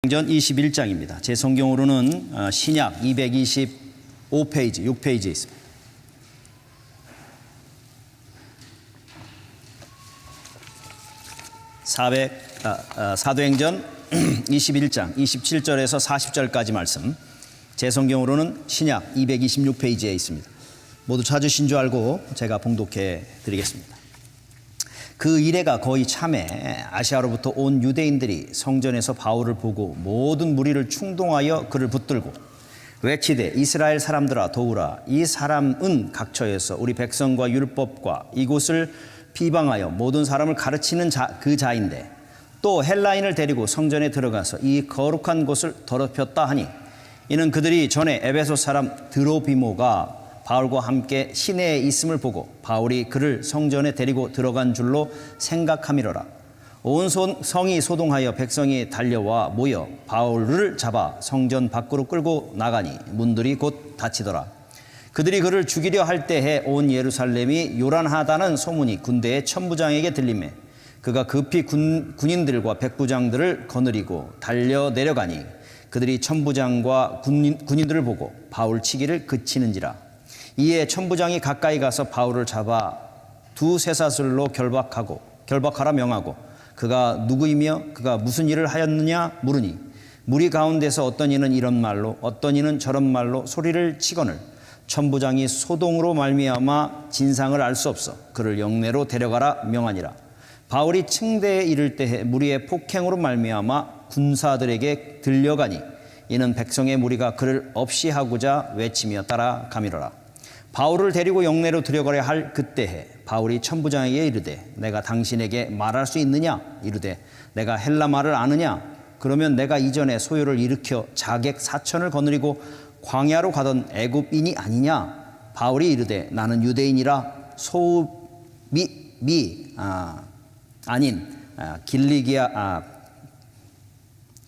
전 21장입니다. 제 성경으로는 신약 225페이지, 6페이지에 있습니다. 사도행전 21장 27절에서 40절까지 말씀, 제 성경으로는 신약 226페이지에 있습니다. 모두 찾으신 줄 알고 제가 봉독해 드리겠습니다. 그 이래가 거의 참에 아시아로부터 온 유대인들이 성전에서 바울을 보고 모든 무리를 충동하여 그를 붙들고 외치되, 이스라엘 사람들아 도우라. 이 사람은 각처에서 우리 백성과 율법과 이곳을 비방하여 모든 사람을 가르치는 그 자인데, 또 헬라인을 데리고 성전에 들어가서 이 거룩한 곳을 더럽혔다 하니, 이는 그들이 전에 에베소 사람 드로비모가 바울과 함께 시내에 있음을 보고 바울이 그를 성전에 데리고 들어간 줄로 생각함이로라. 온 성이 소동하여 백성이 달려와 모여 바울을 잡아 성전 밖으로 끌고 나가니 문들이 곧 닫히더라. 그들이 그를 죽이려 할 때에 온 예루살렘이 요란하다는 소문이 군대의 천부장에게 들리매 그가 급히 군인들과 백부장들을 거느리고 달려 내려가니, 그들이 천부장과 군인들을 보고 바울 치기를 그치는지라. 이에 천부장이 가까이 가서 바울을 잡아 두 쇠사슬로 결박하라 명하고, 그가 누구이며 그가 무슨 일을 하였느냐 물으니, 무리 가운데서 어떤 이는 이런 말로 어떤 이는 저런 말로 소리를 치거늘 천부장이 소동으로 말미암아 진상을 알 수 없어 그를 영내로 데려가라 명하니라. 바울이 층대에 이를 때에 무리의 폭행으로 말미암아 군사들에게 들려가니, 이는 백성의 무리가 그를 없이 하고자 외치며 따라가미로라. 바울을 데리고 영내로 들여가려 할 그때에 바울이 천부장에게 이르되, 내가 당신에게 말할 수 있느냐? 이르되, 내가 헬라 말을 아느냐? 그러면 내가 이전에 소요를 일으켜 자객 4천을 거느리고 광야로 가던 애굽인이 아니냐? 바울이 이르되, 나는 유대인이라 소읍이 아닌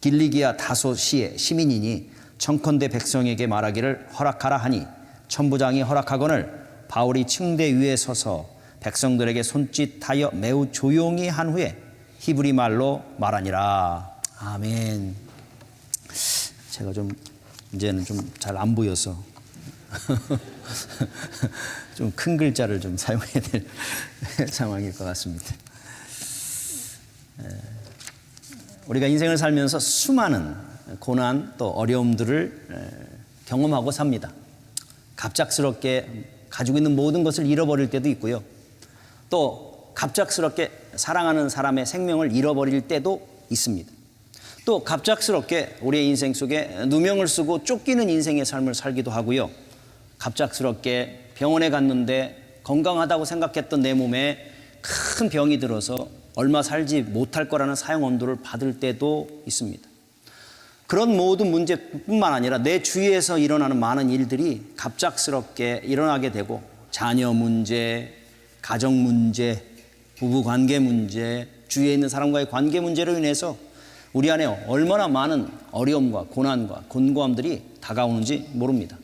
길리기아 다소시의 시민이니 청컨대 백성에게 말하기를 허락하라 하니, 천부장이 허락하거늘 바울이 층대 위에 서서 백성들에게 손짓하여 매우 조용히 한 후에 히브리 말로 말하니라. 아멘. 제가 이제는 좀 잘 안 보여서 좀 큰 글자를 좀 사용해야 될 상황일 것 같습니다. 우리가 인생을 살면서 수많은 고난 또 어려움들을 경험하고 삽니다. 갑작스럽게 가지고 있는 모든 것을 잃어버릴 때도 있고요. 또 갑작스럽게 사랑하는 사람의 생명을 잃어버릴 때도 있습니다. 또 갑작스럽게 우리의 인생 속에 누명을 쓰고 쫓기는 인생의 삶을 살기도 하고요. 갑작스럽게 병원에 갔는데 건강하다고 생각했던 내 몸에 큰 병이 들어서 얼마 살지 못할 거라는 사형 언도를 받을 때도 있습니다. 그런 모든 문제뿐만 아니라 내 주위에서 일어나는 많은 일들이 갑작스럽게 일어나게 되고, 자녀 문제, 가정 문제, 부부 관계 문제, 주위에 있는 사람과의 관계 문제로 인해서 우리 안에 얼마나 많은 어려움과 고난과 곤고함들이 다가오는지 모릅니다.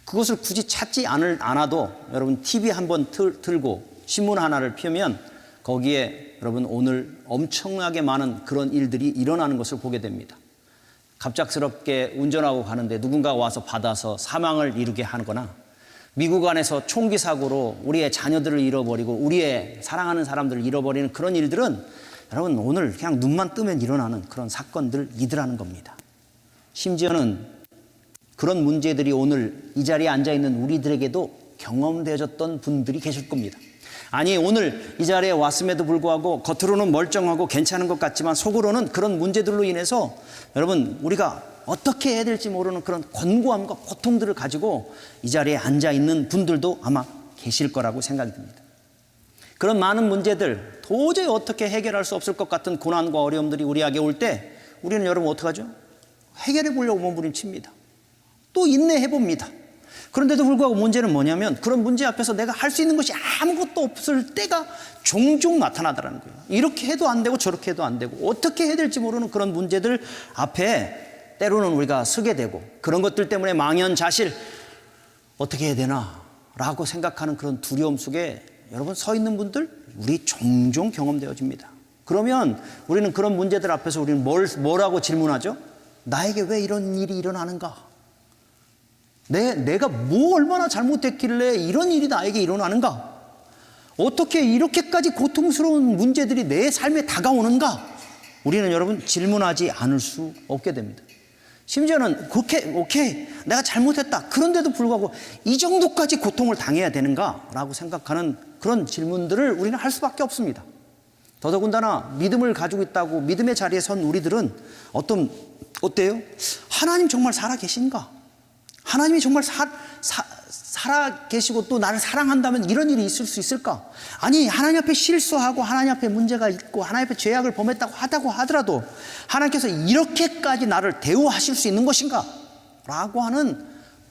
그것을 굳이 찾지 않아도 여러분 TV 한번 틀고 신문 하나를 펴면 거기에 여러분 오늘 엄청나게 많은 그런 일들이 일어나는 것을 보게 됩니다. 갑작스럽게 운전하고 가는데 누군가 와서 받아서 사망을 이루게 하거나, 미국 안에서 총기 사고로 우리의 자녀들을 잃어버리고 우리의 사랑하는 사람들을 잃어버리는 그런 일들은 여러분 오늘 그냥 눈만 뜨면 일어나는 그런 사건들이더라는 겁니다. 심지어는 그런 문제들이 오늘 이 자리에 앉아있는 우리들에게도 경험되어졌던 분들이 계실 겁니다. 아니, 오늘 이 자리에 왔음에도 불구하고 겉으로는 멀쩡하고 괜찮은 것 같지만 속으로는 그런 문제들로 인해서 여러분 우리가 어떻게 해야 될지 모르는 그런 곤고함과 고통들을 가지고 이 자리에 앉아있는 분들도 아마 계실 거라고 생각이 듭니다. 그런 많은 문제들, 도저히 어떻게 해결할 수 없을 것 같은 고난과 어려움들이 우리에게 올 때 우리는 여러분 어떡하죠? 해결해 보려고 몸부림칩니다. 또 인내해 봅니다. 그런데도 불구하고 문제는 뭐냐면, 그런 문제 앞에서 내가 할 수 있는 것이 아무것도 없을 때가 종종 나타나더라는 거예요. 이렇게 해도 안 되고 저렇게 해도 안 되고 어떻게 해야 될지 모르는 그런 문제들 앞에 때로는 우리가 서게 되고, 그런 것들 때문에 망연자실, 어떻게 해야 되나 라고 생각하는 그런 두려움 속에 여러분 서 있는 분들 우리 종종 경험되어집니다. 그러면 우리는 그런 문제들 앞에서 우리는 뭐라고 질문하죠? 나에게 왜 이런 일이 일어나는가? 내가 뭐 얼마나 잘못했길래 이런 일이 나에게 일어나는가? 어떻게 이렇게까지 고통스러운 문제들이 내 삶에 다가오는가? 우리는 여러분 질문하지 않을 수 없게 됩니다. 심지어는 오케이 내가 잘못했다. 그런데도 불구하고 이 정도까지 고통을 당해야 되는가? 라고 생각하는 그런 질문들을 우리는 할 수밖에 없습니다. 더더군다나 믿음을 가지고 있다고 믿음의 자리에 선 우리들은 어때요? 하나님 정말 살아계신가? 하나님이 정말 살아계시고 또 나를 사랑한다면 이런 일이 있을 수 있을까? 아니, 하나님 앞에 실수하고 하나님 앞에 문제가 있고 하나님 앞에 죄악을 범했다고 하더라도 하나님께서 이렇게까지 나를 대우하실 수 있는 것인가? 라고 하는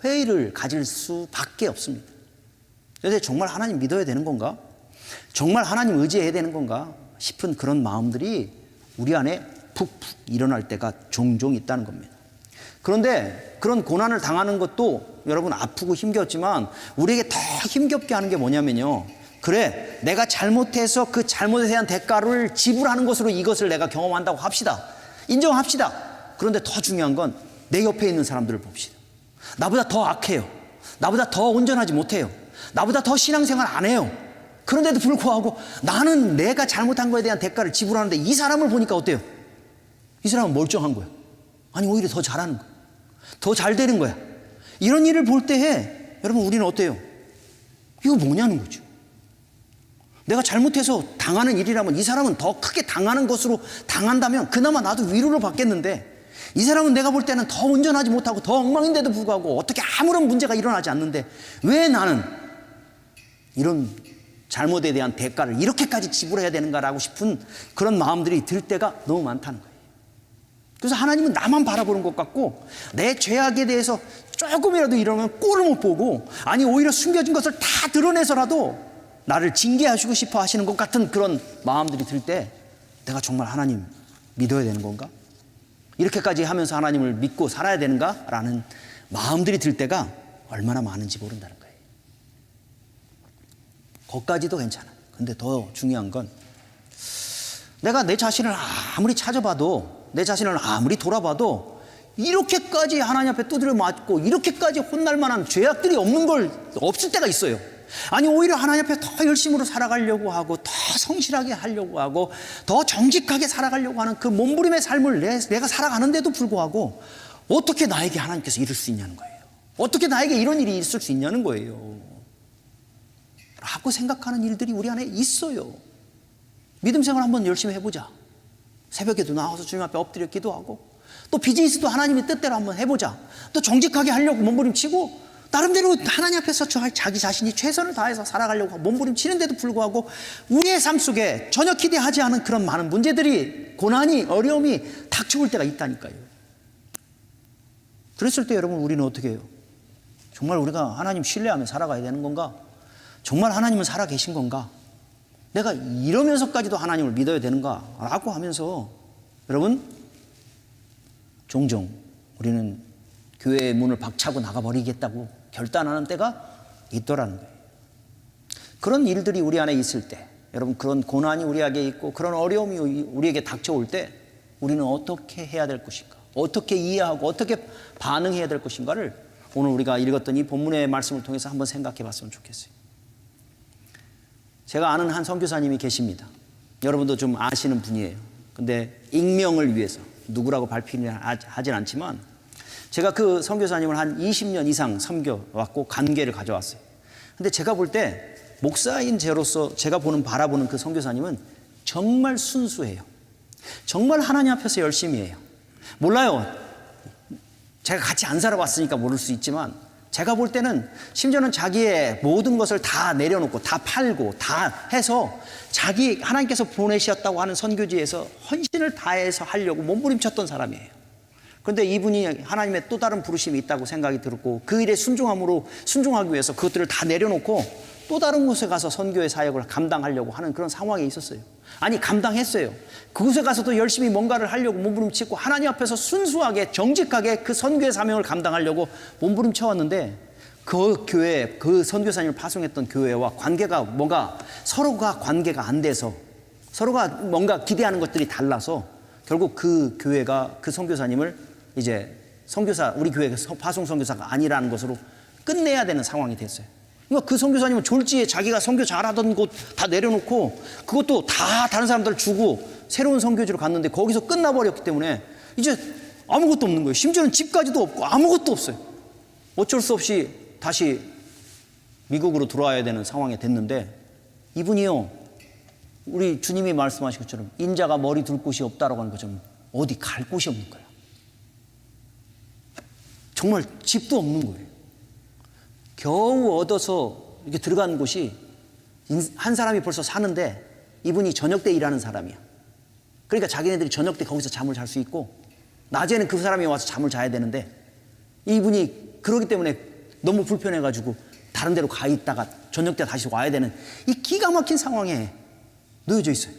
회의를 가질 수밖에 없습니다. 그래서 정말 하나님 믿어야 되는 건가? 정말 하나님 의지해야 되는 건가 싶은 그런 마음들이 우리 안에 푹푹 일어날 때가 종종 있다는 겁니다. 그런데 그런 고난을 당하는 것도 여러분 아프고 힘겹지만 우리에게 더 힘겹게 하는 게 뭐냐면요, 그래 내가 잘못해서 그 잘못에 대한 대가를 지불하는 것으로 이것을 내가 경험한다고 합시다. 인정합시다. 그런데 더 중요한 건 내 옆에 있는 사람들을 봅시다. 나보다 더 악해요. 나보다 더 온전하지 못해요. 나보다 더 신앙생활 안 해요. 그런데도 불구하고 나는 내가 잘못한 거에 대한 대가를 지불하는데 이 사람을 보니까 어때요? 이 사람은 멀쩡한 거예요. 아니, 오히려 더 잘하는 거예요. 더 잘 되는 거야. 이런 일을 볼 때에 여러분 우리는 어때요? 이거 뭐냐는 거죠. 내가 잘못해서 당하는 일이라면 이 사람은 더 크게 당하는 것으로 당한다면 그나마 나도 위로를 받겠는데, 이 사람은 내가 볼 때는 더 온전하지 못하고 더 엉망인데도 불구하고 어떻게 아무런 문제가 일어나지 않는데 왜 나는 이런 잘못에 대한 대가를 이렇게까지 지불해야 되는가라고 싶은 그런 마음들이 들 때가 너무 많다는 거예요. 그래서 하나님은 나만 바라보는 것 같고 내 죄악에 대해서 조금이라도 이러면 꼴을 못 보고, 아니 오히려 숨겨진 것을 다 드러내서라도 나를 징계하시고 싶어 하시는 것 같은 그런 마음들이 들 때 내가 정말 하나님 믿어야 되는 건가? 이렇게까지 하면서 하나님을 믿고 살아야 되는가? 라는 마음들이 들 때가 얼마나 많은지 모른다는 거예요. 거기까지도 괜찮아요. 근데 더 중요한 건 내가 내 자신을 아무리 찾아봐도, 내 자신을 아무리 돌아봐도 이렇게까지 하나님 앞에 두드려 맞고 이렇게까지 혼날 만한 죄악들이 없을 때가 있어요. 아니, 오히려 하나님 앞에 더 열심으로 살아가려고 하고 더 성실하게 하려고 하고 더 정직하게 살아가려고 하는 그 몸부림의 삶을 내가 살아가는데도 불구하고 어떻게 나에게 하나님께서 이럴 수 있냐는 거예요. 어떻게 나에게 이런 일이 있을 수 있냐는 거예요. 라고 생각하는 일들이 우리 안에 있어요. 믿음 생활 한번 열심히 해보자. 새벽에도 나와서 주님 앞에 엎드려 기도하고, 또 비즈니스도 하나님의 뜻대로 한번 해보자. 또 정직하게 하려고 몸부림치고 나름대로 하나님 앞에서 자기 자신이 최선을 다해서 살아가려고 몸부림치는데도 불구하고 우리의 삶 속에 전혀 기대하지 않은 그런 많은 문제들이, 고난이, 어려움이 닥쳐올 때가 있다니까요. 그랬을 때 여러분 우리는 어떻게 해요? 정말 우리가 하나님 신뢰하며 살아가야 되는 건가? 정말 하나님은 살아계신 건가? 내가 이러면서까지도 하나님을 믿어야 되는가? 라고 하면서 여러분 종종 우리는 교회의 문을 박차고 나가버리겠다고 결단하는 때가 있더라는 거예요. 그런 일들이 우리 안에 있을 때, 여러분 그런 고난이 우리에게 있고 그런 어려움이 우리에게 닥쳐올 때 우리는 어떻게 해야 될 것인가? 어떻게 이해하고 어떻게 반응해야 될 것인가를 오늘 우리가 읽었던 이 본문의 말씀을 통해서 한번 생각해 봤으면 좋겠어요. 제가 아는 한 선교사님이 계십니다. 여러분도 좀 아시는 분이에요. 근데 익명을 위해서 누구라고 발표는 하진 않지만 제가 그 선교사님을 한 20년 이상 섬겨왔고 관계를 가져왔어요. 근데 제가 볼 때 목사인 제로서 제가 바라보는 그 선교사님은 정말 순수해요. 정말 하나님 앞에서 열심히 해요. 몰라요. 제가 같이 안 살아봤으니까 모를 수 있지만 제가 볼 때는 심지어는 자기의 모든 것을 다 내려놓고 다 팔고 다 해서 자기 하나님께서 보내셨다고 하는 선교지에서 헌신을 다해서 하려고 몸부림쳤던 사람이에요. 그런데 이분이 하나님의 또 다른 부르심이 있다고 생각이 들었고 그 일에 순종하기 위해서 그것들을 다 내려놓고 또 다른 곳에 가서 선교의 사역을 감당하려고 하는 그런 상황에 있었어요. 아니, 감당했어요. 그곳에 가서도 열심히 뭔가를 하려고 몸부림치고 하나님 앞에서 순수하게 정직하게 그 선교의 사명을 감당하려고 몸부림쳐왔는데 그 교회, 그 선교사님을 파송했던 교회와 관계가 서로가 관계가 안 돼서 서로가 뭔가 기대하는 것들이 달라서 결국 그 교회가 그 선교사님을 이제 선교사, 우리 교회 파송 선교사가 아니라는 것으로 끝내야 되는 상황이 됐어요. 그러니까 그 선교사님은 졸지에 자기가 선교 잘하던 곳 다 내려놓고 그것도 다 다른 사람들 주고 새로운 선교지로 갔는데 거기서 끝나버렸기 때문에 이제 아무것도 없는 거예요. 심지어는 집까지도 없고 아무것도 없어요. 어쩔 수 없이 다시 미국으로 들어와야 되는 상황이 됐는데, 이분이요, 우리 주님이 말씀하신 것처럼 인자가 머리 둘 곳이 없다라고 하는 것처럼 어디 갈 곳이 없는 거야. 정말 집도 없는 거예요. 겨우 얻어서 이렇게 들어간 곳이 한 사람이 벌써 사는데 이분이 저녁 때 일하는 사람이야. 그러니까 자기네들이 저녁 때 거기서 잠을 잘 수 있고 낮에는 그 사람이 와서 잠을 자야 되는데, 이분이 그러기 때문에 너무 불편해가지고 다른 데로 가 있다가 저녁 때 다시 와야 되는 이 기가 막힌 상황에 놓여져 있어요.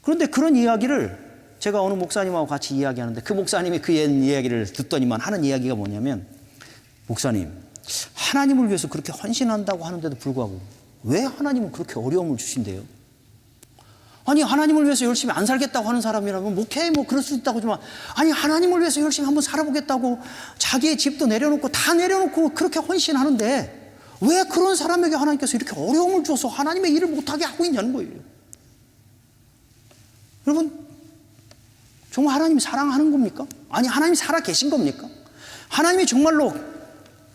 그런데 그런 이야기를 제가 어느 목사님하고 같이 이야기하는데, 그 목사님이 그 이야기를 듣더니만 하는 이야기가 뭐냐면, 목사님, 하나님을 위해서 그렇게 헌신한다고 하는데도 불구하고 왜 하나님은 그렇게 어려움을 주신대요? 아니, 하나님을 위해서 열심히 안 살겠다고 하는 사람이라면 오케이, 뭐 그럴 수 있다고 하지만, 아니, 하나님을 위해서 열심히 한번 살아보겠다고 자기의 집도 내려놓고 다 내려놓고 그렇게 헌신하는데 왜 그런 사람에게 하나님께서 이렇게 어려움을 줘서 하나님의 일을 못하게 하고 있냐는 거예요. 여러분, 정말 하나님이 사랑하는 겁니까? 아니, 하나님이 살아 계신 겁니까? 하나님이 정말로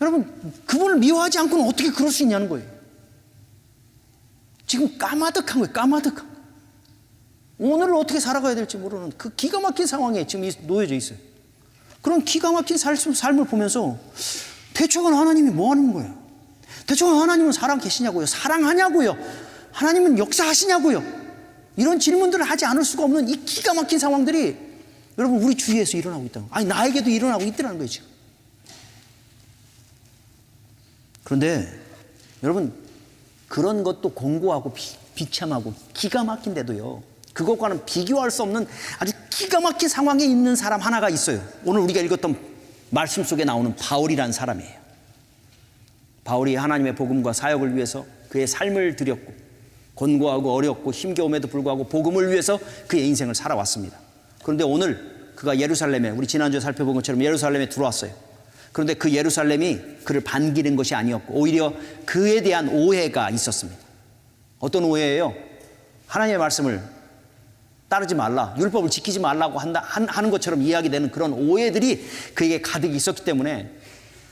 여러분 그분을 미워하지 않고는 어떻게 그럴 수 있냐는 거예요. 지금 까마득한 거예요. 까마득한 거. 오늘을 어떻게 살아가야 될지 모르는 그 기가 막힌 상황에 지금 놓여져 있어요. 그런 기가 막힌 삶을 보면서 대충은 하나님이 뭐 하는 거예요? 대충은 하나님은 살아 계시냐고요? 사랑하냐고요? 하나님은 역사하시냐고요? 이런 질문들을 하지 않을 수가 없는 이 기가 막힌 상황들이 여러분 우리 주위에서 일어나고 있다는 거예요. 아니, 나에게도 일어나고 있더라는 거예요 지금. 그런데 여러분, 그런 것도 공고하고 비참하고 기가 막힌데도요, 그것과는 비교할 수 없는 아주 기가 막힌 상황에 있는 사람 하나가 있어요. 오늘 우리가 읽었던 말씀 속에 나오는 바울이라는 사람이에요. 바울이 하나님의 복음과 사역을 위해서 그의 삶을 드렸고 곤고하고 어렵고 힘겨움에도 불구하고 복음을 위해서 그의 인생을 살아왔습니다. 그런데 오늘 그가 예루살렘에, 우리 지난주에 살펴본 것처럼 예루살렘에 들어왔어요. 그런데 그 예루살렘이 그를 반기는 것이 아니었고 오히려 그에 대한 오해가 있었습니다. 어떤 오해예요? 하나님의 말씀을 따르지 말라, 율법을 지키지 말라고 하는 것처럼 이야기되는 그런 오해들이 그에게 가득 있었기 때문에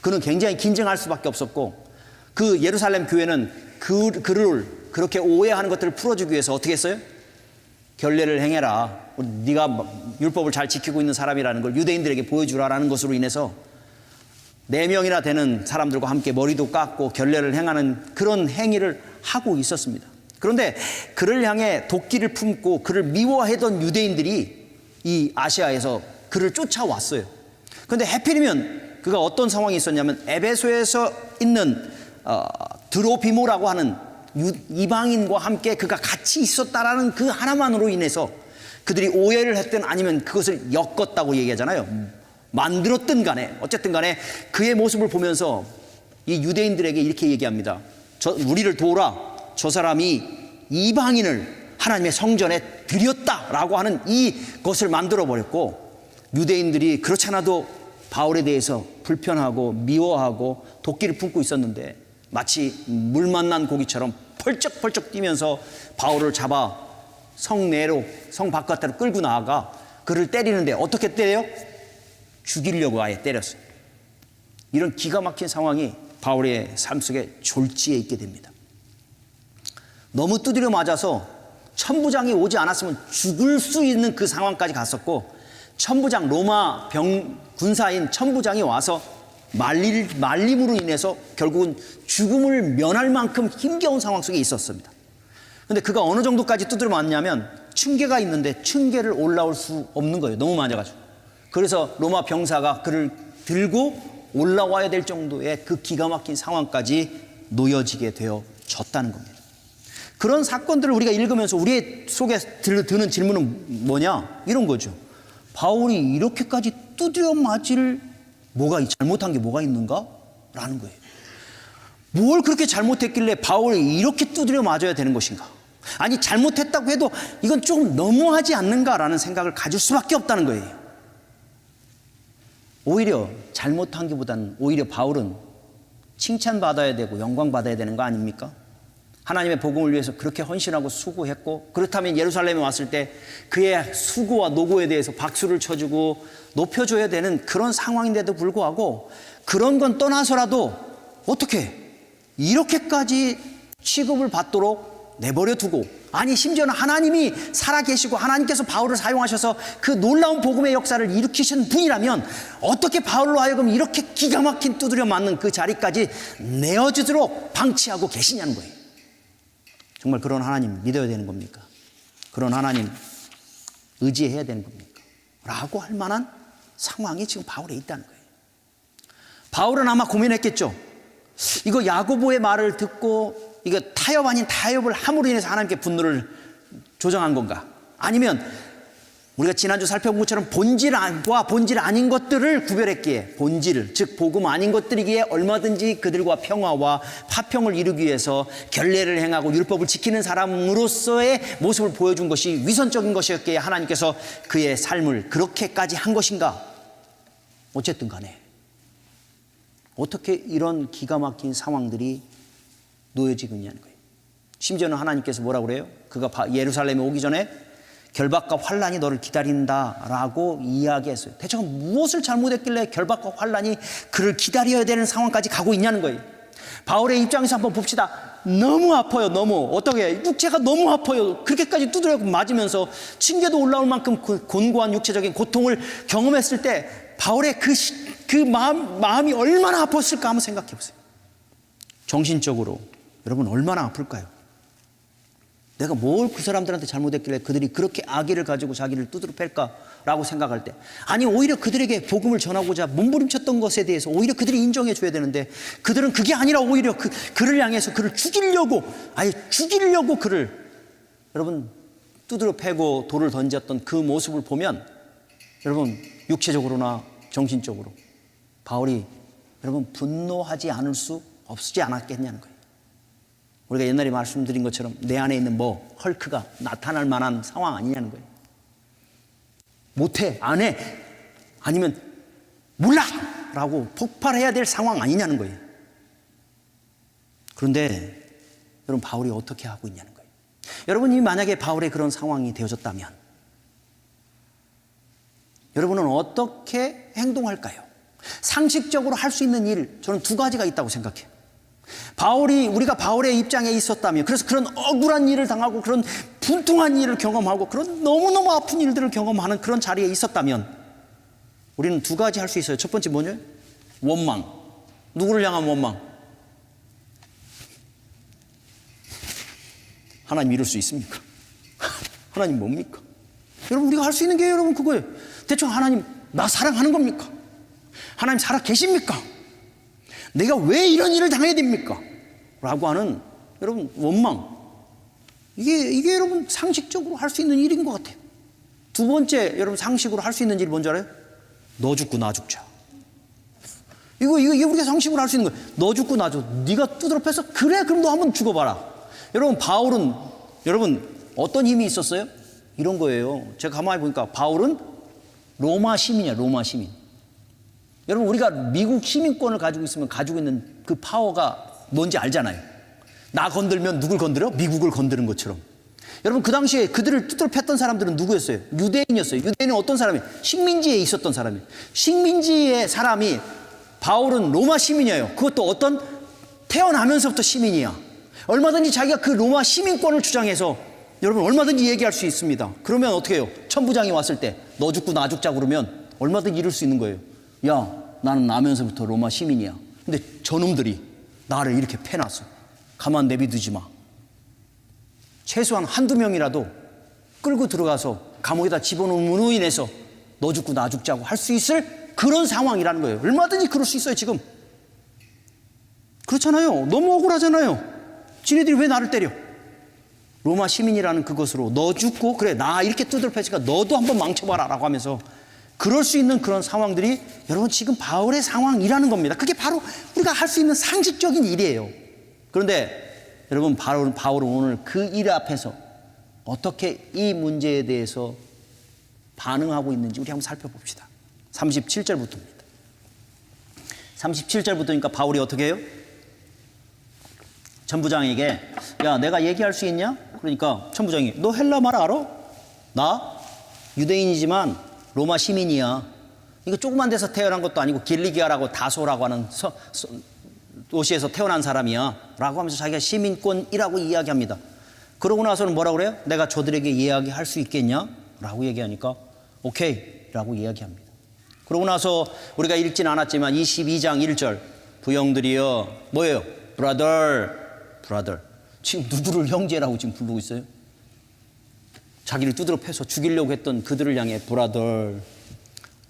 그는 굉장히 긴장할 수밖에 없었고, 그 예루살렘 교회는 그를 그렇게 오해하는 것들을 풀어주기 위해서 어떻게 했어요? 결례를 행해라, 네가 율법을 잘 지키고 있는 사람이라는 걸 유대인들에게 보여주라라는 것으로 인해서 4명이나 되는 사람들과 함께 머리도 깎고 결례를 행하는 그런 행위를 하고 있었습니다. 그런데 그를 향해 도끼를 품고 그를 미워하던 유대인들이 이 아시아에서 그를 쫓아왔어요. 그런데 해필이면 그가 어떤 상황이 있었냐면, 에베소에서 있는 드로비모라고 하는 이방인과 함께 그가 같이 있었다라는 그 하나만으로 인해서 그들이 오해를 했든 아니면 그것을 엮었다고 얘기하잖아요. 만들었든 간에 어쨌든 간에 그의 모습을 보면서 이 유대인들에게 이렇게 얘기합니다. 우리를 도우라, 저 사람이 이방인을 하나님의 성전에 드렸다라고 하는 이것을 만들어버렸고, 유대인들이 그렇잖아도 바울에 대해서 불편하고 미워하고 도끼를 품고 있었는데 마치 물 만난 고기처럼 펄쩍펄쩍 뛰면서 바울을 잡아 성내로, 성 바깥으로 끌고 나아가 그를 때리는데 어떻게 때려요? 죽이려고 아예 때렸어요. 이런 기가 막힌 상황이 바울의 삶 속에 졸지에 있게 됩니다. 너무 두드려 맞아서 천부장이 오지 않았으면 죽을 수 있는 그 상황까지 갔었고, 천부장, 로마 군사인 천부장이 와서 말림으로 인해서 결국은 죽음을 면할 만큼 힘겨운 상황 속에 있었습니다. 그런데 그가 어느 정도까지 두드려 맞냐면 층계가 있는데 층계를 올라올 수 없는 거예요. 너무 맞아가지고. 그래서 로마 병사가 그를 들고 올라와야 될 정도의 그 기가 막힌 상황까지 놓여지게 되어졌다는 겁니다. 그런 사건들을 우리가 읽으면서 우리의 속에 드는 질문은 뭐냐? 이런 거죠. 바울이 이렇게까지 두드려 맞을 잘못한 게 뭐가 있는가? 라는 거예요. 뭘 그렇게 잘못했길래 바울이 이렇게 두드려 맞아야 되는 것인가? 아니, 잘못했다고 해도 이건 조금 너무하지 않는가라는 생각을 가질 수밖에 없다는 거예요. 오히려 잘못한 것보다는 오히려 바울은 칭찬받아야 되고 영광받아야 되는 거 아닙니까? 하나님의 복음을 위해서 그렇게 헌신하고 수고했고, 그렇다면 예루살렘에 왔을 때 그의 수고와 노고에 대해서 박수를 쳐주고 높여줘야 되는 그런 상황인데도 불구하고 그런 건 떠나서라도 어떻게 이렇게까지 취급을 받도록 내버려 두고, 아니 심지어는 하나님이 살아계시고 하나님께서 바울을 사용하셔서 그 놀라운 복음의 역사를 일으키신 분이라면 어떻게 바울로 하여금 이렇게 기가 막힌 두드려 맞는 그 자리까지 내어주도록 방치하고 계시냐는 거예요. 정말 그런 하나님 믿어야 되는 겁니까? 그런 하나님 의지해야 되는 겁니까? 라고 할 만한 상황이 지금 바울에 있다는 거예요. 바울은 아마 고민했겠죠. 이거 야고보의 말을 듣고 이거 타협 아닌 타협을 함으로 인해서 하나님께 분노를 조정한 건가? 아니면 우리가 지난주 살펴본 것처럼 본질과 본질 아닌 것들을 구별했기에, 본질 즉 복음 아닌 것들이기에 얼마든지 그들과 평화와 화평을 이루기 위해서 결례를 행하고 율법을 지키는 사람으로서의 모습을 보여준 것이 위선적인 것이었기에 하나님께서 그의 삶을 그렇게까지 한 것인가? 어쨌든 간에 어떻게 이런 기가 막힌 상황들이 놓여지고 있냐는 거예요. 심지어는 하나님께서 뭐라고 그래요? 그가 예루살렘에 오기 전에 결박과 환란이 너를 기다린다라고 이야기했어요. 대체 무엇을 잘못했길래 결박과 환란이 그를 기다려야 되는 상황까지 가고 있냐는 거예요. 바울의 입장에서 한번 봅시다. 너무 아파요. 너무. 어떻게 육체가 너무 아파요. 그렇게까지 두드려 맞으면서 징계도 올라올 만큼 그 곤고한 육체적인 고통을 경험했을 때 바울의 그 마음이 얼마나 아팠을까 한번 생각해 보세요. 정신적으로 여러분 얼마나 아플까요? 내가 뭘 그 사람들한테 잘못했길래 그들이 그렇게 악의를 가지고 자기를 두드려 팰까라고 생각할 때, 아니 오히려 그들에게 복음을 전하고자 몸부림쳤던 것에 대해서 오히려 그들이 인정해 줘야 되는데 그들은 그게 아니라 오히려 그를 향해서 그를 죽이려고, 아예 죽이려고 그를 여러분 두드려 패고 돌을 던졌던 그 모습을 보면 여러분 육체적으로나 정신적으로 바울이 여러분 분노하지 않을 수 없지 않았겠냐는 거예요. 우리가 옛날에 말씀드린 것처럼 내 안에 있는 헐크가 나타날 만한 상황 아니냐는 거예요. 못해, 안 해, 아니면 몰라 라고 폭발해야 될 상황 아니냐는 거예요. 그런데 여러분 바울이 어떻게 하고 있냐는 거예요. 여러분이 만약에 바울의 그런 상황이 되어졌다면 여러분은 어떻게 행동할까요? 상식적으로 할 수 있는 일, 저는 두 가지가 있다고 생각해요. 우리가 바울의 입장에 있었다면, 그래서 그런 억울한 일을 당하고 그런 분통한 일을 경험하고 그런 너무너무 아픈 일들을 경험하는 그런 자리에 있었다면 우리는 두 가지 할 수 있어요. 첫 번째 뭐냐? 원망. 누구를 향한 원망? 하나님 이룰 수 있습니까? 하나님 뭡니까? 여러분 우리가 할 수 있는 게 여러분 그거예요. 대충 하나님 나 사랑하는 겁니까? 하나님 살아 계십니까? 내가 왜 이런 일을 당해야 됩니까? 라고 하는 여러분 원망. 이게 여러분 상식적으로 할 수 있는 일인 것 같아요. 두 번째 여러분 상식으로 할 수 있는 일이 뭔지 알아요? 너 죽고 나 죽자. 이게 우리가 상식으로 할 수 있는 거예요. 너 죽고 나 죽. 네가 두드러 패서 그래 그럼 너 한번 죽어봐라. 여러분 바울은 여러분 어떤 힘이 있었어요? 이런 거예요. 제가 가만히 보니까 바울은 로마 시민이야. 로마 시민. 여러분 우리가 미국 시민권을 가지고 있으면 가지고 있는 그 파워가 뭔지 알잖아요. 나 건들면 누굴 건드려? 미국을 건드는 것처럼. 여러분 그 당시에 그들을 두드려 팼던 사람들은 누구였어요? 유대인이었어요. 유대인은 어떤 사람이에요? 식민지에 있었던 사람이에요. 식민지의 사람이 바울은 로마 시민이에요. 그것도 어떤 태어나면서부터 시민이야. 얼마든지 자기가 그 로마 시민권을 주장해서 여러분 얼마든지 얘기할 수 있습니다. 그러면 어떻게 해요? 천부장이 왔을 때 너 죽고 나 죽자 그러면 얼마든지 이룰 수 있는 거예요. 야, 나는 나면서부터 로마 시민이야. 근데 저놈들이 나를 이렇게 패놨어. 가만 내비두지 마. 최소한 한두 명이라도 끌고 들어가서 감옥에다 집어넣음으로 인해서 너 죽고 나 죽자고 할 수 있을 그런 상황이라는 거예요. 얼마든지 그럴 수 있어요 지금. 그렇잖아요. 너무 억울하잖아요. 지네들이 왜 나를 때려? 로마 시민이라는 그것으로 너 죽고 그래 나 이렇게 두드려 팼으니까 너도 한번 망쳐봐라 라고 하면서 그럴 수 있는 그런 상황들이 여러분 지금 바울의 상황이라는 겁니다. 그게 바로 우리가 할 수 있는 상식적인 일이에요. 그런데 여러분 바울은 오늘 그 일 앞에서 어떻게 이 문제에 대해서 반응하고 있는지 우리 한번 살펴봅시다. 37절부터입니다. 37절부터니까 바울이 어떻게 해요? 천부장에게 야, 내가 얘기할 수 있냐? 그러니까 천부장이 너 헬라 말 알아? 나 유대인이지만 로마 시민이야. 이거 조그만 데서 태어난 것도 아니고 길리기아라고 다소라고 하는 도시에서 태어난 사람이야 라고 하면서 자기가 시민권이라고 이야기합니다. 그러고 나서는 뭐라고 그래요? 내가 저들에게 이야기할 수 있겠냐? 라고 얘기하니까 오케이 라고 이야기합니다. 그러고 나서 우리가 읽진 않았지만 22장 1절 부형들이여 뭐예요? 브라더 지금 누구를 형제라고 지금 부르고 있어요? 자기를 두드러 패서 죽이려고 했던 그들을 향해 브라더,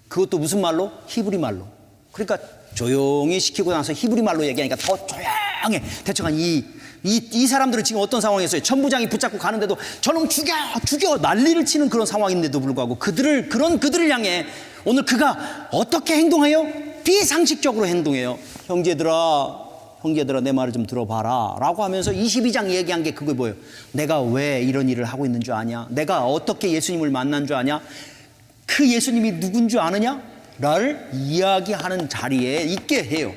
그것도 무슨 말로? 히브리 말로. 그러니까 조용히 시키고 나서 히브리 말로 얘기하니까 더 조용해. 대충 이 사람들은 지금 어떤 상황이었어요? 천부장이 붙잡고 가는데도 저놈 죽여 난리를 치는 그런 상황인데도 불구하고 그들을 향해 오늘 그가 어떻게 행동해요? 비상식적으로 행동해요. 형제들아 내 말을 좀 들어봐라 라고 하면서 22장 얘기한 게 그게 뭐예요? 내가 왜 이런 일을 하고 있는 줄 아냐? 내가 어떻게 예수님을 만난 줄 아냐? 그 예수님이 누군 줄 아느냐? 를 이야기하는 자리에 있게 해요.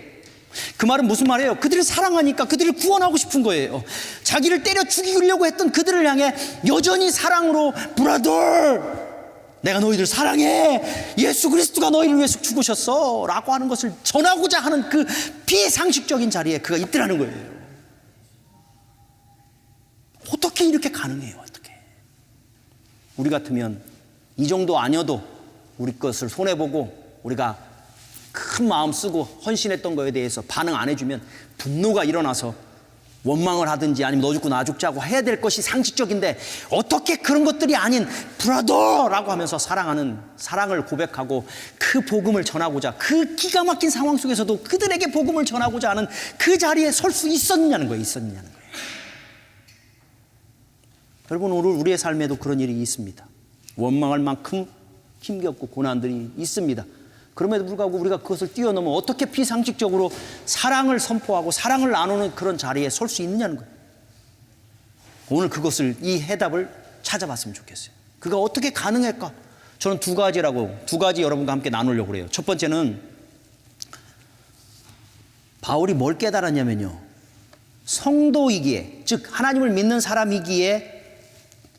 그 말은 무슨 말이에요? 그들을 사랑하니까 그들을 구원하고 싶은 거예요. 자기를 때려 죽이려고 했던 그들을 향해 여전히 사랑으로 브라더 내가 너희들 사랑해. 예수 그리스도가 너희를 위해서 죽으셨어 라고 하는 것을 전하고자 하는 그 비상식적인 자리에 그가 있더라는 거예요. 어떻게 이렇게 가능해요? 어떻게? 우리 같으면 이 정도 아니어도 우리 것을 손해보고 우리가 큰 마음 쓰고 헌신했던 거에 대해서 반응 안 해주면 분노가 일어나서 원망을 하든지 아니면 너 죽고 나 죽자고 해야 될 것이 상식적인데 어떻게 그런 것들이 아닌 브라더라고 하면서 사랑을 고백하고 그 복음을 전하고자 그 기가 막힌 상황 속에서도 그들에게 복음을 전하고자 하는 그 자리에 설 수 있었느냐는 거예요. 여러분, 오늘 우리의 삶에도 그런 일이 있습니다. 원망할 만큼 힘겹고 고난들이 있습니다. 그럼에도 불구하고 우리가 그것을 뛰어넘어 어떻게 비상식적으로 사랑을 선포하고 사랑을 나누는 그런 자리에 설 수 있느냐는 거예요. 오늘 이 해답을 찾아봤으면 좋겠어요. 그가 어떻게 가능할까? 저는 두 가지 여러분과 함께 나누려고 그래요. 첫 번째는 바울이 뭘 깨달았냐면요, 성도이기에, 즉 하나님을 믿는 사람이기에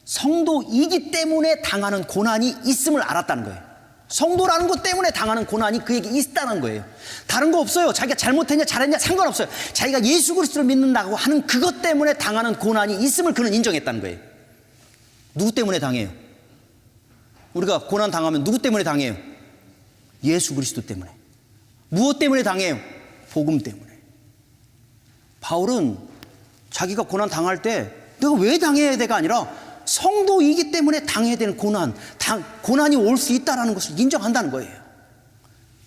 성도이기 때문에 당하는 고난이 있음을 알았다는 거예요. 성도라는 것 때문에 당하는 고난이 그에게 있다는 거예요. 다른 거 없어요. 자기가 잘못했냐 잘했냐 상관없어요. 자기가 예수 그리스도를 믿는다고 하는 그것 때문에 당하는 고난이 있음을 그는 인정했다는 거예요. 누구 때문에 당해요? 우리가 고난 당하면 누구 때문에 당해요? 예수 그리스도 때문에. 무엇 때문에 당해요? 복음 때문에. 바울은 자기가 고난 당할 때 내가 왜 당해야 돼가 아니라 성도이기 때문에 당해야 되는 고난이 올 수 있다는 것을 인정한다는 거예요.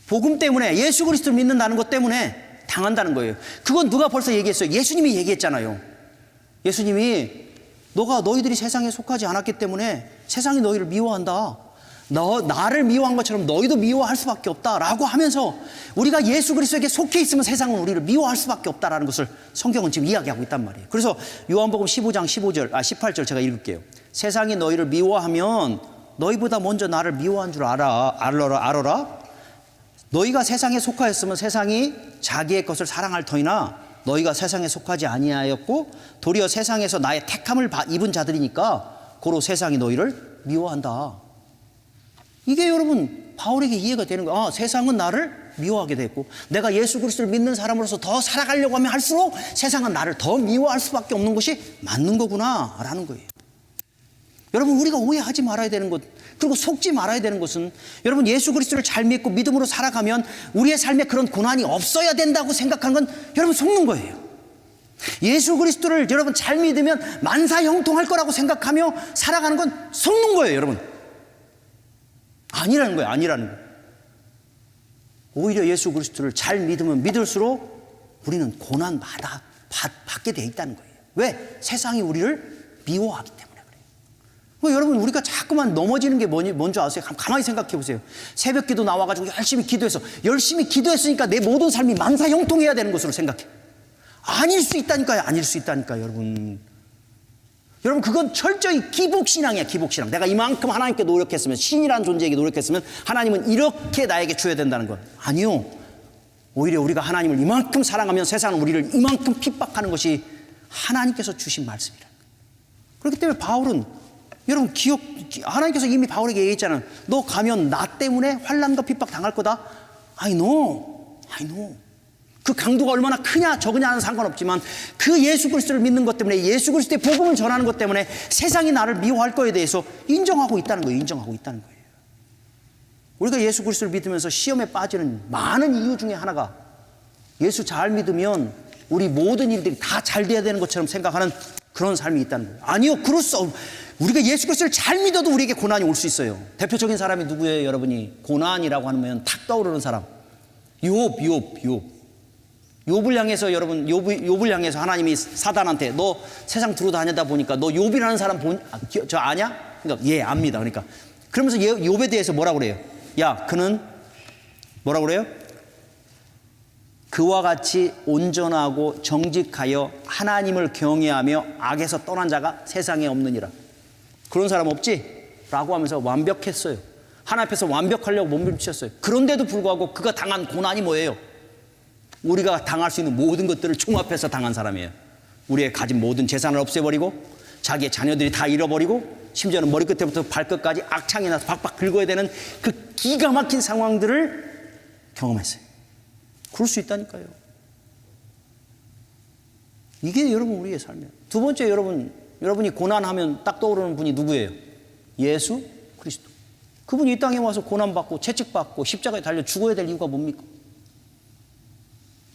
복음 때문에, 예수 그리스도를 믿는다는 것 때문에 당한다는 거예요. 그건 누가 벌써 얘기했어요? 예수님이 얘기했잖아요. 예수님이 너희들이 세상에 속하지 않았기 때문에 세상이 너희를 미워한다. 나를 미워한 것처럼 너희도 미워할 수밖에 없다라고 하면서 우리가 예수 그리스도에게 속해 있으면 세상은 우리를 미워할 수밖에 없다라는 것을 성경은 지금 이야기하고 있단 말이에요. 그래서 요한복음 15장 18절 제가 읽을게요. 세상이 너희를 미워하면 너희보다 먼저 나를 미워한 줄 알아라. 너희가 세상에 속하였으면 세상이 자기의 것을 사랑할 터이나 너희가 세상에 속하지 아니하였고 도리어 세상에서 나의 택함을 입은 자들이니까 고로 세상이 너희를 미워한다. 이게 여러분 바울에게 이해가 되는 거예요. 세상은 나를 미워하게 됐고 내가 예수 그리스도를 믿는 사람으로서 더 살아가려고 하면 할수록 세상은 나를 더 미워할 수밖에 없는 것이 맞는 거구나 라는 거예요. 여러분, 우리가 오해하지 말아야 되는 것, 그리고 속지 말아야 되는 것은 여러분, 예수 그리스도를 잘 믿고 믿음으로 살아가면 우리의 삶에 그런 고난이 없어야 된다고 생각하는 건 여러분 속는 거예요. 예수 그리스도를 여러분 잘 믿으면 만사형통할 거라고 생각하며 살아가는 건 속는 거예요. 여러분, 아니라는 거예요. 오히려 예수 그리스도를 잘 믿으면 믿을수록 우리는 고난 받게 돼 있다는 거예요. 왜? 세상이 우리를 미워하기 때문에 그래요. 여러분, 우리가 자꾸만 넘어지는 게 뭔지 아세요? 가만히 생각해 보세요. 새벽 기도 나와가지고 열심히 기도했으니까 내 모든 삶이 만사형통해야 되는 것으로 생각해. 아닐 수 있다니까요. 여러분, 그건 철저히 기복신앙이야. 기복신앙. 내가 이만큼 하나님께 노력했으면, 신이라는 존재에게 노력했으면 하나님은 이렇게 나에게 줘야 된다는 건 아니요. 오히려 우리가 하나님을 이만큼 사랑하면 세상은 우리를 이만큼 핍박하는 것이 하나님께서 주신 말씀이라. 그렇기 때문에 바울은, 여러분 하나님께서 이미 바울에게 얘기했잖아요. 너 가면 나 때문에 환난과 핍박 당할 거다. I know. 그 강도가 얼마나 크냐 적으냐는 상관없지만 그 예수 그리스도를 믿는 것 때문에, 예수 그리스도의 복음을 전하는 것 때문에 세상이 나를 미워할 거에 대해서 인정하고 있다는 거예요. 우리가 예수 그리스도를 믿으면서 시험에 빠지는 많은 이유 중에 하나가, 예수 잘 믿으면 우리 모든 일들이 다 잘 돼야 되는 것처럼 생각하는 그런 삶이 있다는 거예요. 아니요, 그럴 수 없어요. 우리가 예수 그리스도를 잘 믿어도 우리에게 고난이 올 수 있어요. 대표적인 사람이 누구예요? 여러분이 고난이라고 하면 탁 떠오르는 사람, 욥을 향해서, 여러분 욥을 향해서 하나님이 사단한테 너 세상 두루 다니다 보니까 너 욥이라는 사람 저 아냐? 그러니까 예, 압니다. 그러면서 욥에 대해서 뭐라고 그래요? 야, 그는 뭐라고 그래요? 그와 같이 온전하고 정직하여 하나님을 경외하며 악에서 떠난 자가 세상에 없느니라. 그런 사람 없지? 라고 하면서 완벽했어요. 하나님 앞에서 완벽하려고 몸부림쳤어요. 그런데도 불구하고 그가 당한 고난이 뭐예요? 우리가 당할 수 있는 모든 것들을 종합해서 당한 사람이에요. 우리의 가진 모든 재산을 없애버리고, 자기의 자녀들이 다 잃어버리고, 심지어는 머리끝부터 발끝까지 악창이 나서 박박 긁어야 되는 그 기가 막힌 상황들을 경험했어요. 그럴 수 있다니까요. 이게 여러분 우리의 삶이에요. 두 번째, 여러분이 고난하면 딱 떠오르는 분이 누구예요? 예수 그리스도. 그분이 이 땅에 와서 고난받고 채찍받고 십자가에 달려 죽어야 될 이유가 뭡니까?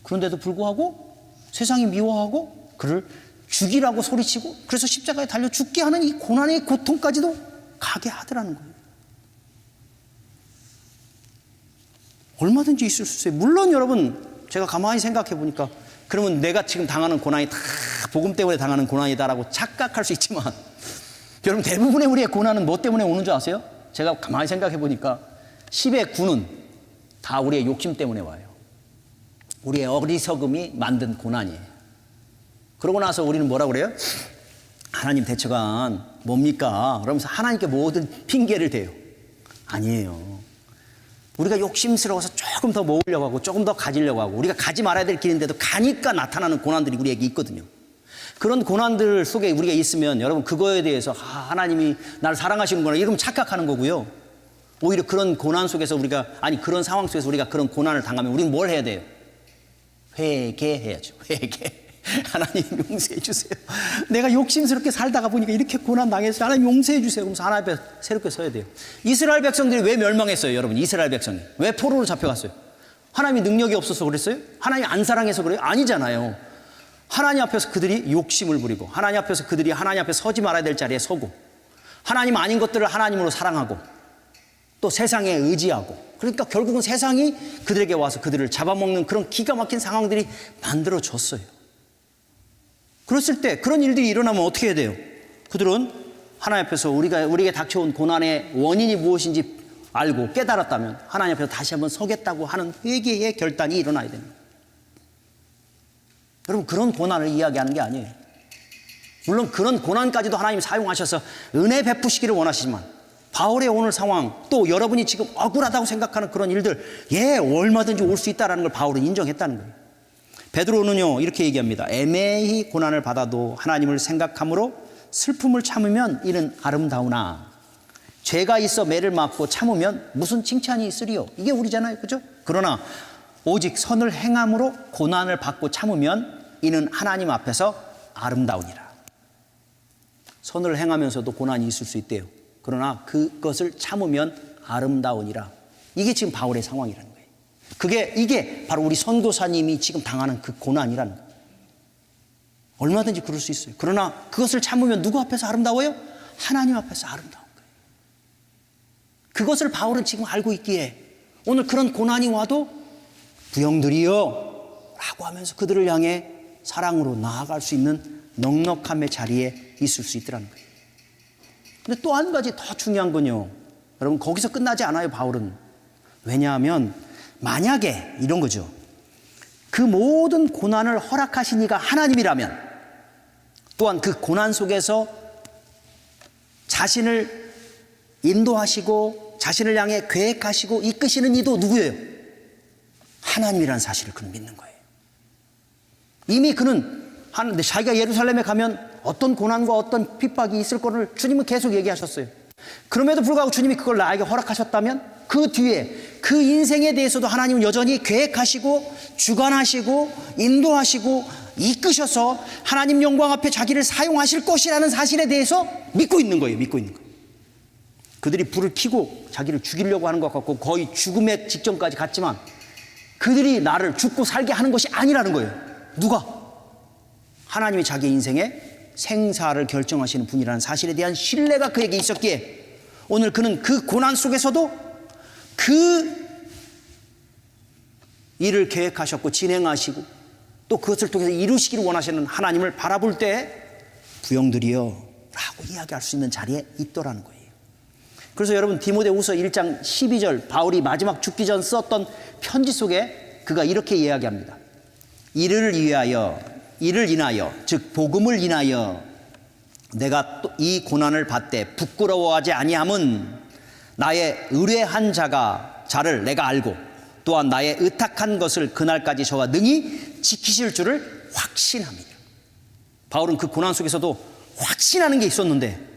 그런데도 불구하고 세상이 미워하고 그를 죽이라고 소리치고, 그래서 십자가에 달려 죽게 하는 이 고난의 고통까지도 가게 하더라는 거예요. 얼마든지 있을 수 있어요. 물론 여러분, 제가 가만히 생각해 보니까 그러면 내가 지금 당하는 고난이 다 복음 때문에 당하는 고난이다라고 착각할 수 있지만, 여러분 대부분의 우리의 고난은 뭐 때문에 오는 줄 아세요? 제가 가만히 생각해 보니까 10의 9는 다 우리의 욕심 때문에 와요. 우리의 어리석음이 만든 고난이에요. 그러고 나서 우리는 뭐라고 그래요? 하나님 대처가 뭡니까? 그러면서 하나님께 모든 핑계를 대요. 아니에요. 우리가 욕심스러워서 조금 더 모으려고 하고 조금 더 가지려고 하고, 우리가 가지 말아야 될 길인데도 가니까 나타나는 고난들이 우리에게 있거든요. 그런 고난들 속에 우리가 있으면 여러분 그거에 대해서 하나님이 나를 사랑하시는구나 이러면 착각하는 거고요. 오히려 그런 고난 속에서 그런 상황 속에서 우리가 그런 고난을 당하면 우리는 뭘 해야 돼요? 회개해야죠. 하나님 용서해 주세요. 내가 욕심스럽게 살다가 보니까 이렇게 고난 당했어요. 하나님 용서해 주세요. 그러면서 하나님 앞에 새롭게 서야 돼요. 이스라엘 백성들이 왜 멸망했어요? 여러분, 이스라엘 백성이 왜 포로로 잡혀갔어요? 하나님이 능력이 없어서 그랬어요? 하나님 안 사랑해서 그래요? 아니잖아요. 하나님 앞에서 그들이 욕심을 부리고, 하나님 앞에서 그들이 하나님 앞에 서지 말아야 될 자리에 서고, 하나님 아닌 것들을 하나님으로 사랑하고, 또 세상에 의지하고, 그러니까 결국은 세상이 그들에게 와서 그들을 잡아먹는 그런 기가 막힌 상황들이 만들어졌어요. 그랬을 때 그런 일들이 일어나면 어떻게 해야 돼요? 그들은 하나님 앞에서 우리에게 닥쳐온 고난의 원인이 무엇인지 알고 깨달았다면 하나님 앞에서 다시 한번 서겠다고 하는 회개의 결단이 일어나야 됩니다. 여러분, 그런 고난을 이야기하는 게 아니에요. 물론 그런 고난까지도 하나님 사용하셔서 은혜 베푸시기를 원하시지만, 바울의 오늘 상황, 또 여러분이 지금 억울하다고 생각하는 그런 일들, 얼마든지 올 수 있다는 걸 바울은 인정했다는 거예요. 베드로는요 이렇게 얘기합니다. 애매히 고난을 받아도 하나님을 생각함으로 슬픔을 참으면 이는 아름다우나 죄가 있어 매를 맞고 참으면 무슨 칭찬이 있으리요. 이게 우리잖아요, 그죠? 그러나 오직 선을 행함으로 고난을 받고 참으면 이는 하나님 앞에서 아름다우니라. 선을 행하면서도 고난이 있을 수 있대요. 그러나 그것을 참으면 아름다우니라. 이게 지금 바울의 상황이라는 거예요. 이게 바로 우리 선교사님이 지금 당하는 그 고난이라는 거예요. 얼마든지 그럴 수 있어요. 그러나 그것을 참으면 누구 앞에서 아름다워요? 하나님 앞에서 아름다운 거예요. 그것을 바울은 지금 알고 있기에 오늘 그런 고난이 와도 부형들이여 라고 하면서 그들을 향해 사랑으로 나아갈 수 있는 넉넉함의 자리에 있을 수 있더라는 거예요. 근데 또 한 가지 더 중요한 건요, 여러분, 거기서 끝나지 않아요, 바울은. 왜냐하면 만약에 이런 거죠. 그 모든 고난을 허락하신 이가 하나님이라면, 또한 그 고난 속에서 자신을 인도하시고 자신을 향해 계획하시고 이끄시는 이도 누구예요? 하나님이라는 사실을 그는 믿는 거예요. 이미 그는 하는데 자기가 예루살렘에 가면 어떤 고난과 어떤 핍박이 있을 거를 주님은 계속 얘기하셨어요. 그럼에도 불구하고 주님이 그걸 나에게 허락하셨다면 그 뒤에 그 인생에 대해서도 하나님은 여전히 계획하시고 주관하시고 인도하시고 이끄셔서 하나님 영광 앞에 자기를 사용하실 것이라는 사실에 대해서 믿고 있는 거예요. 믿고 있는 거예요. 그들이 불을 켜고 자기를 죽이려고 하는 것 같고 거의 죽음의 직전까지 갔지만 그들이 나를 죽고 살게 하는 것이 아니라는 거예요. 누가? 하나님이 자기 인생의 생사를 결정하시는 분이라는 사실에 대한 신뢰가 그에게 있었기에 오늘 그는 그 고난 속에서도 그 일을 계획하셨고 진행하시고 또 그것을 통해서 이루시기를 원하시는 하나님을 바라볼 때 부형들이여 라고 이야기할 수 있는 자리에 있더라는 거예요. 그래서 여러분 디모데후서 1장 12절 바울이 마지막 죽기 전 썼던 편지 속에 그가 이렇게 이야기합니다. 이를 인하여 즉 복음을 인하여 내가 또 이 고난을 받되 부끄러워하지 아니함은 나의 의뢰한 자를 내가 알고 또한 나의 의탁한 것을 그날까지 저와 능히 지키실 줄을 확신합니다. 바울은 그 고난 속에서도 확신하는 게 있었는데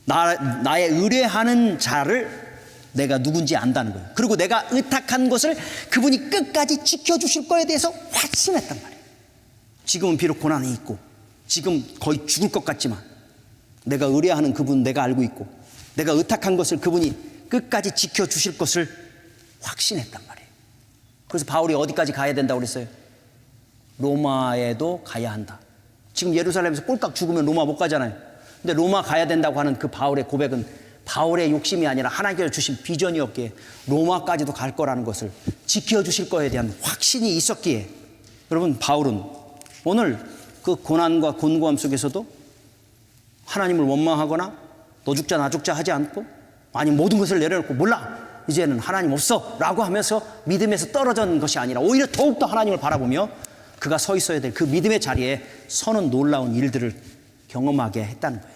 나의 의뢰하는 자를 내가 누군지 안다는 거예요. 그리고 내가 의탁한 것을 그분이 끝까지 지켜주실 거에 대해서 확신했단 말이에요. 지금은 비록 고난이 있고 지금 거의 죽을 것 같지만 내가 의뢰하는 그분 내가 알고 있고 내가 의탁한 것을 그분이 끝까지 지켜주실 것을 확신했단 말이에요. 그래서 바울이 어디까지 가야 된다고 그랬어요? 로마에도 가야 한다. 지금 예루살렘에서 꼴깍 죽으면 로마 못 가잖아요. 근데 로마 가야 된다고 하는 그 바울의 고백은 바울의 욕심이 아니라 하나님께서 주신 비전이었기에 로마까지도 갈 거라는 것을 지켜주실 거에 대한 확신이 있었기에 여러분 바울은 오늘 그 고난과 곤고함 속에서도 하나님을 원망하거나 너 죽자 나 죽자 하지 않고 아니 모든 것을 내려놓고 몰라 이제는 하나님 없어 라고 하면서 믿음에서 떨어진 것이 아니라 오히려 더욱더 하나님을 바라보며 그가 서 있어야 될 그 믿음의 자리에 서는 놀라운 일들을 경험하게 했다는 거예요.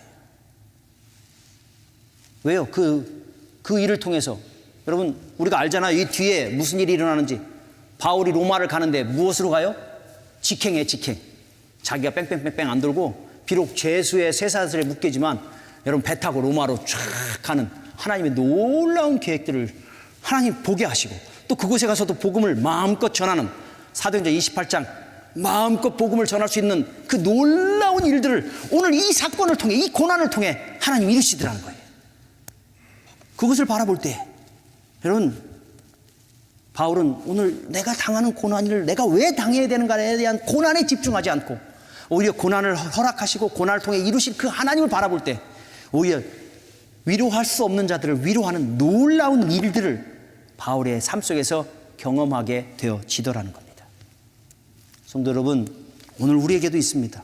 왜요? 그 일을 통해서 여러분 우리가 알잖아요. 이 뒤에 무슨 일이 일어나는지. 바울이 로마를 가는데 무엇으로 가요? 직행에 직행. 자기가 뺑뺑뺑뺑 안 돌고 비록 죄수의 쇠사슬에 묶이지만 여러분 배 타고 로마로 쫙 가는 하나님의 놀라운 계획들을 하나님 보게 하시고 또 그곳에 가서도 복음을 마음껏 전하는 사도행전 28장 마음껏 복음을 전할 수 있는 그 놀라운 일들을 오늘 이 사건을 통해 이 고난을 통해 하나님 이루시더라는 거예요. 그것을 바라볼 때 여러분 바울은 오늘 내가 당하는 고난을 내가 왜 당해야 되는가에 대한 고난에 집중하지 않고 오히려 고난을 허락하시고 고난을 통해 이루신 그 하나님을 바라볼 때 오히려 위로할 수 없는 자들을 위로하는 놀라운 일들을 바울의 삶 속에서 경험하게 되어지더라는 겁니다. 성도 여러분 오늘 우리에게도 있습니다.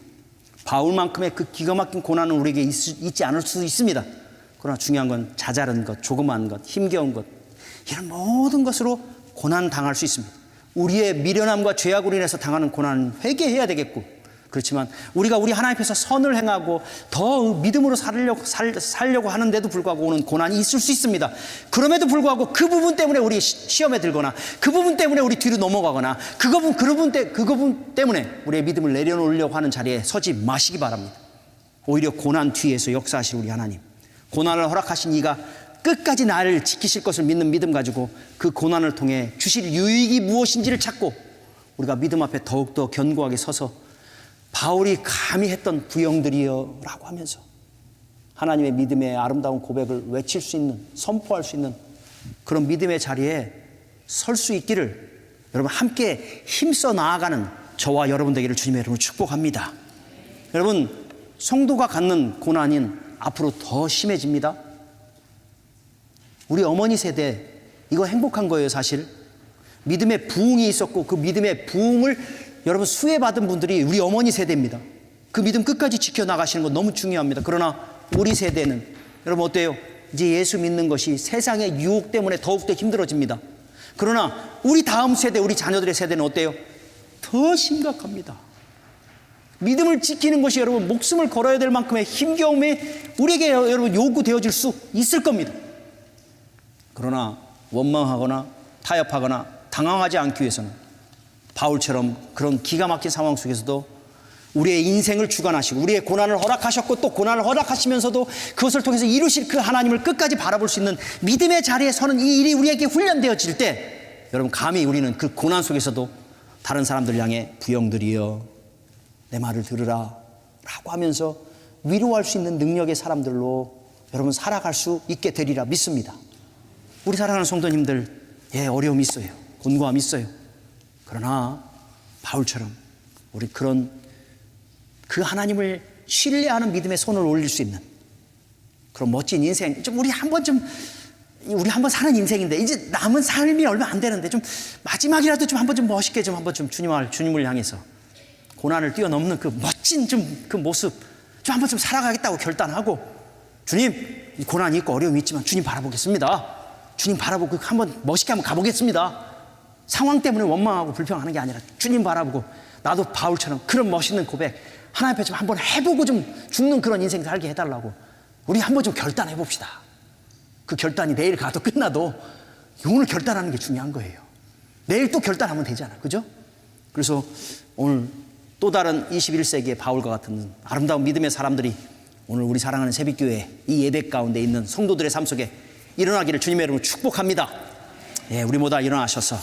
바울만큼의 그 기가 막힌 고난은 우리에게 있지 않을 수도 있습니다. 그러나 중요한 건 자잘한 것, 조그마한 것, 힘겨운 것 이런 모든 것으로 고난 당할 수 있습니다. 우리의 미련함과 죄악으로 인해서 당하는 고난은 회개해야 되겠고 그렇지만 우리가 우리 하나님 앞에서 선을 행하고 더 믿음으로 살려고 하는데도 불구하고 오는 고난이 있을 수 있습니다. 그럼에도 불구하고 그 부분 때문에 우리 시험에 들거나 그 부분 때문에 우리 뒤로 넘어가거나 그 부분 때문에 우리의 믿음을 내려놓으려고 하는 자리에 서지 마시기 바랍니다. 오히려 고난 뒤에서 역사하실 우리 하나님 고난을 허락하신 이가 끝까지 나를 지키실 것을 믿는 믿음 가지고 그 고난을 통해 주실 유익이 무엇인지를 찾고 우리가 믿음 앞에 더욱더 견고하게 서서 바울이 감히 했던 부형들이여 라고 하면서 하나님의 믿음의 아름다운 고백을 외칠 수 있는 선포할 수 있는 그런 믿음의 자리에 설 수 있기를 여러분 함께 힘써 나아가는 저와 여러분 되기를 주님의 이름으로 축복합니다. 여러분 성도가 갖는 고난은 앞으로 더 심해집니다. 우리 어머니 세대 이거 행복한 거예요. 사실 믿음의 부흥이 있었고 그 믿음의 부흥을 여러분 수혜받은 분들이 우리 어머니 세대입니다. 그 믿음 끝까지 지켜나가시는 건 너무 중요합니다. 그러나 우리 세대는 여러분 어때요? 이제 예수 믿는 것이 세상의 유혹 때문에 더욱더 힘들어집니다. 그러나 우리 다음 세대 우리 자녀들의 세대는 어때요? 더 심각합니다. 믿음을 지키는 것이 여러분 목숨을 걸어야 될 만큼의 힘겨움이 우리에게 여러분 요구되어질 수 있을 겁니다. 그러나 원망하거나 타협하거나 당황하지 않기 위해서는 바울처럼 그런 기가 막힌 상황 속에서도 우리의 인생을 주관하시고 우리의 고난을 허락하셨고 또 고난을 허락하시면서도 그것을 통해서 이루실 그 하나님을 끝까지 바라볼 수 있는 믿음의 자리에 서는 이 일이 우리에게 훈련되어질 때 여러분 감히 우리는 그 고난 속에서도 다른 사람들 향해 부형들이여 내 말을 들으라 라고 하면서 위로할 수 있는 능력의 사람들로 여러분 살아갈 수 있게 되리라 믿습니다. 우리 사랑하는 성도님들, 어려움이 있어요. 곤고함이 있어요. 그러나 바울처럼 우리 그 하나님을 신뢰하는 믿음의 손을 올릴 수 있는 그런 멋진 인생, 우리 한번 사는 인생인데 이제 남은 삶이 얼마 안 되는데 좀 마지막이라도 좀 한번 좀 멋있게 좀 한번 좀 주님을 향해서 고난을 뛰어넘는 그 멋진 그 모습 좀 한번 좀 살아가겠다고 결단하고, 주님, 이 고난이 있고 어려움이 있지만 주님 바라보겠습니다. 주님 바라보고 한번 멋있게 한번 가보겠습니다. 상황 때문에 원망하고 불평하는 게 아니라 주님 바라보고 나도 바울처럼 그런 멋있는 고백 하나님 앞에 좀 한번 해보고 좀 죽는 그런 인생 살게 해달라고 우리 한번 좀 결단해 봅시다. 그 결단이 내일 가도 끝나도 오늘 결단하는 게 중요한 거예요. 내일 또 결단하면 되잖아, 그죠? 그래서 오늘 또 다른 21세기의 바울과 같은 아름다운 믿음의 사람들이 오늘 우리 사랑하는 새벽교회 이 예배 가운데 있는 성도들의 삶 속에 일어나기를 주님의 이름으로 축복합니다. 우리 모두 일어나셔서